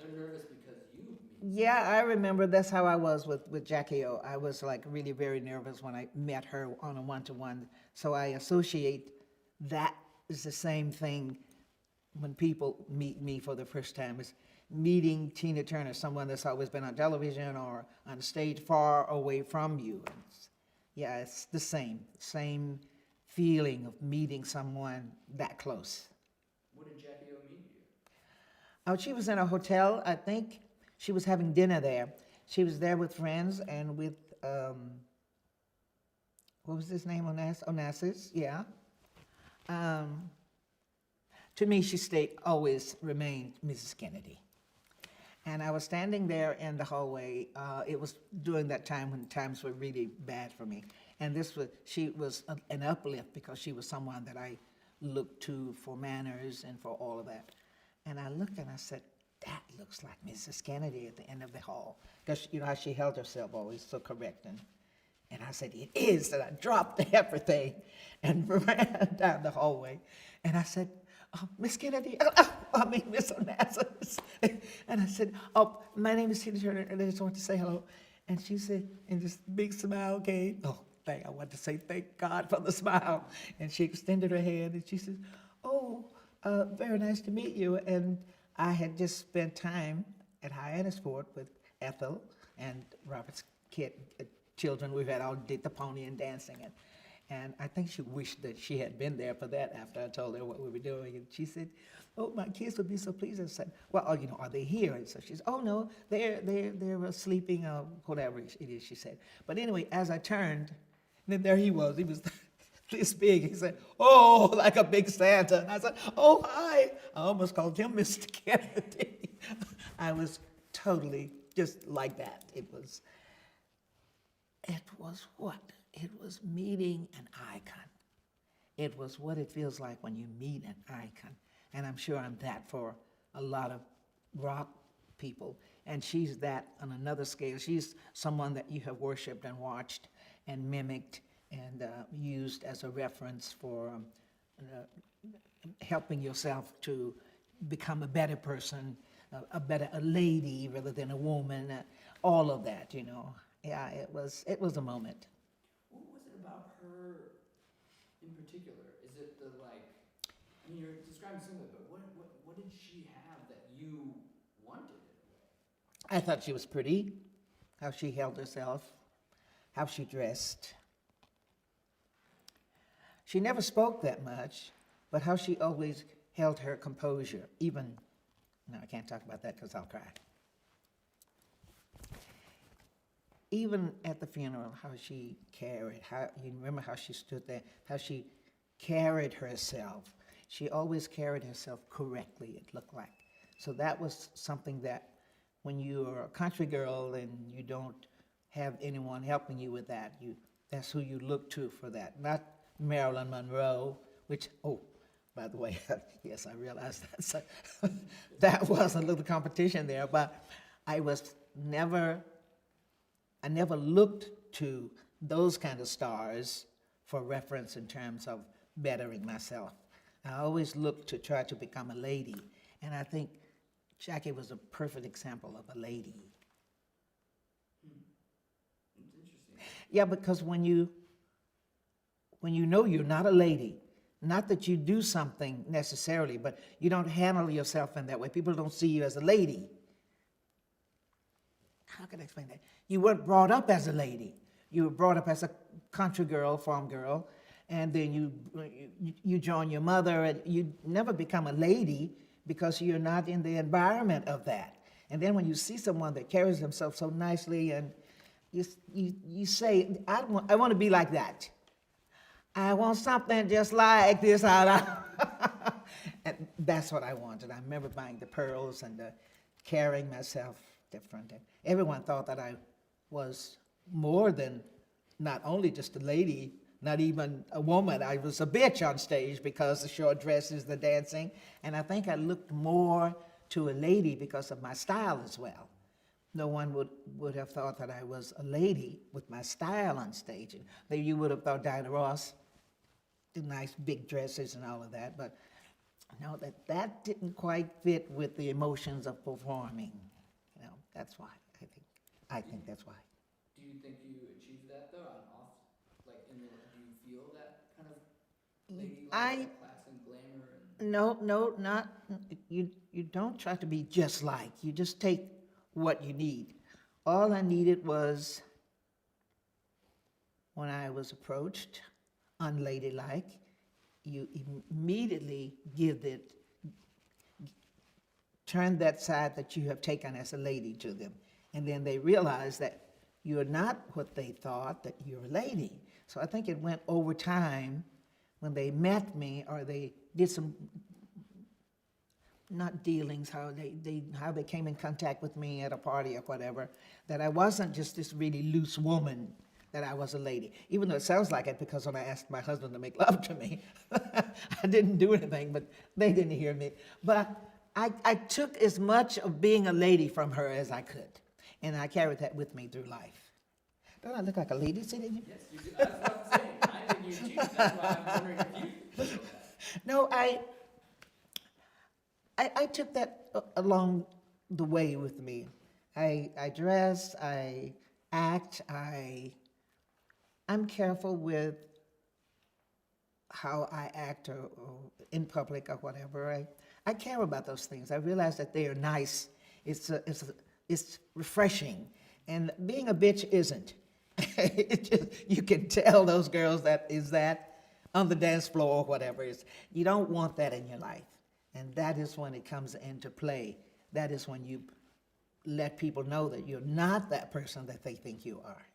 They're nervous because you meet. Yeah, I remember that's how I was with Jackie O. I was like really very nervous when I met her on a one-to-one. So I associate that is the same thing when people meet me for the first time is meeting Tina Turner, someone that's always been on television or on stage far away from you. Yeah, it's the same feeling of meeting someone that close. What did Jackie O meet you? Oh, she was in a hotel. I think she was having dinner there. She was there with friends and with what was his name? Onassis. Yeah. Um, to me, she always remained Mrs. Kennedy. And I was standing there in the hallway. It was during that time when times were really bad for me. And she was an uplift because she was someone that I looked to for manners and for all of that. And I looked and I said, that looks like Mrs. Kennedy at the end of the hall. Because you know how she held herself always so correct. And I said, it is. And I dropped everything and ran down the hallway. And I said, oh, Miss Kennedy, Miss Onassis. And I said, oh, my name is Tina Turner, and I just want to say hello. And she said, and this big smile came. Oh, I want to say thank God for the smile. And she extended her hand, and she said, oh, very nice to meet you. And I had just spent time at Hyannisport with Ethel and Robert's children. We had all did the pony and dancing. And I think she wished that she had been there for that after I told her what we were doing. And she said, oh, my kids would be so pleased. I said, well, you know, are they here? And so she said, oh, no, they're sleeping, whatever it is, she said. But anyway, as I turned, and then there he was. He was this big. He said, oh, like a big Santa. And I said, oh, hi. I almost called him Mr. Kennedy. I was totally just like that. It was what? It was meeting an icon. It was what it feels like when you meet an icon. And I'm sure I'm that for a lot of rock people. And she's that on another scale. She's someone that you have worshiped and watched and mimicked and used as a reference for helping yourself to become a better person, a lady rather than a woman, all of that, you know. Yeah, it was a moment. What was it about her in particular? Is it the like? I mean, you're describing something, but what did she have that you wanted in a way? I thought she was pretty, how she held herself, how she dressed. She never spoke that much, but how she always held her composure, even, no, I can't talk about that because I'll cry. Even at the funeral, how she carried, you remember how she stood there, how she carried herself. She always carried herself correctly, it looked like. So that was something that when you're a country girl and you don't have anyone helping you with that, that's who you look to for that. Not Marilyn Monroe, which, oh, by the way, yes, I realized that. So that was a little competition there, but I never looked to those kind of stars for reference in terms of bettering myself. I always looked to try to become a lady, and I think Jackie was a perfect example of a lady. It's interesting. Yeah, because when you know you're not a lady, not that you do something necessarily, but you don't handle yourself in that way. People don't see you as a lady. How can I explain that? You weren't brought up as a lady. You were brought up as a country girl, farm girl, and then you join your mother, and you never become a lady because you're not in the environment of that. And then when you see someone that carries themselves so nicely, and you say, I want to be like that. I want something just like this. And that's what I wanted. I remember buying the pearls and carrying myself different. And everyone thought that I was more than not only just a lady, not even a woman. I was a bitch on stage because the short dresses, the dancing. And I think I looked more to a lady because of my style as well. No one would have thought that I was a lady with my style on stage. And you would have thought Diana Ross, the nice big dresses and all of that. But No, that didn't quite fit with the emotions of performing. That's why, I think that's why. Do you think you achieved that though, on off, like do you feel that kind of ladylike, that class and glamour and? No, not, you don't try to be just like, you just take what you need. All I needed was, when I was approached, unladylike, you immediately turn that side that you have taken as a lady to them. And then they realize that you're not what they thought, that you're a lady. So I think it went over time when they met me, or they did some, not dealings, how they came in contact with me at a party or whatever, that I wasn't just this really loose woman, that I was a lady. Even though it sounds like it, because when I asked my husband to make love to me, I didn't do anything, but they didn't hear me. But I took as much of being a lady from her as I could, and I carried that with me through life. Don't I look like a lady sitting here? Yes, you do. That's what I'm saying. I think you achieved. That's why I'm wondering if you feel that. No, I took that along the way with me. I dress, I act, I'm careful with how I act or in public or whatever. I care about those things. I realize that they are nice. It's refreshing. And being a bitch isn't. You can tell those girls that on the dance floor or whatever. You don't want that in your life. And that is when it comes into play. That is when you let people know that you're not that person that they think you are.